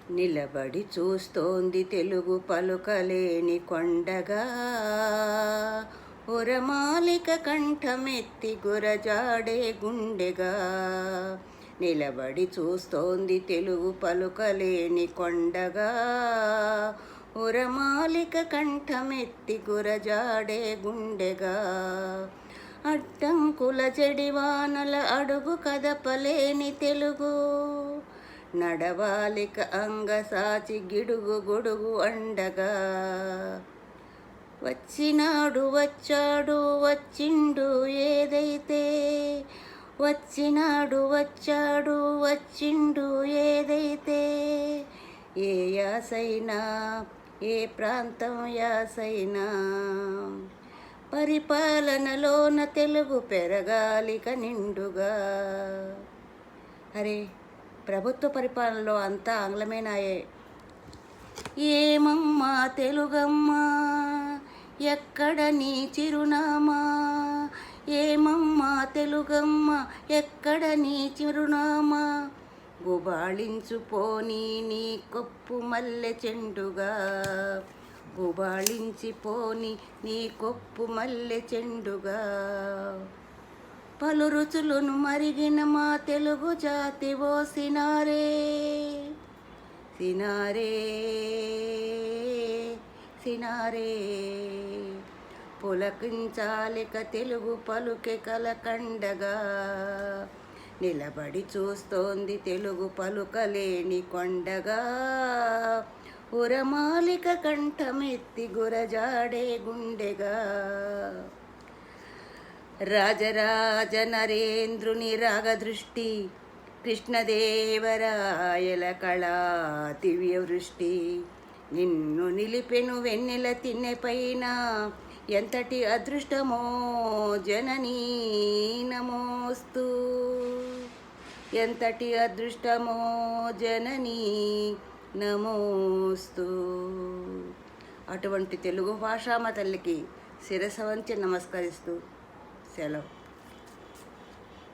నిలబడి చూస్తోంది తెలుగు పలుకలేని కొండగా, ఉరమాలిక కంఠమెత్తి గురజాడే గుండెగా. నిలబడి చూస్తోంది తెలుగు పలుకలేని కొండగా, ఉరమాలిక కంఠమెత్తి గురజాడే గుండెగా. అడ్డంకుల జడివానల అడుగు కదపలేని తెలుగు, నడవాలిక అంగసాచి గిడుగు గొడుగు అండగా. వచ్చినాడు వచ్చాడు వచ్చిండు ఏదైతే, వచ్చినాడు వచ్చాడు వచ్చిండు ఏదైతే. ఏ యాసైనా ఏ ప్రాంతం యాసైనా, పరిపాలనలోన తెలుగు పెరగాలిక నిండుగా. అరే, ప్రభుత్వ పరిపాలనలో అంతా ఆంగ్లమేనాయే. ఏమమ్మా తెలుగమ్మా ఎక్కడ నీ చిరునామా, ఏమమ్మా తెలుగమ్మా ఎక్కడ నీ చిరునామా. గుబాళించుపోని నీ కొప్పు మల్లె చెండుగా, గుబాళించిపోని నీ కొప్పు మల్లె చెండుగా. పలు రుచులను మరిగిన మా తెలుగు జాతి ఓ సినారే, సినారే సినారే. పులకించాలిక తెలుగు పలుకె కలకండగా. నిలబడి చూస్తోంది తెలుగు పలుకలేని కొండగా, ఉరమాలిక కంఠమెత్తి గురజాడే గుండెగా. రాజరాజ నరేంద్రుని రాగదృష్టి, కృష్ణదేవరాయల కళా దివ్యవృష్టి. నిన్ను నిలిపెను వెన్నెల తిన్నెపైన, ఎంతటి అదృష్టమో జననీ నమోస్తు, ఎంతటి అదృష్టమో జననీ నమోస్తు. అటువంటి తెలుగు భాషామ తల్లికి శిరస్సు వంచి నమస్కరిస్తూ సెలవు.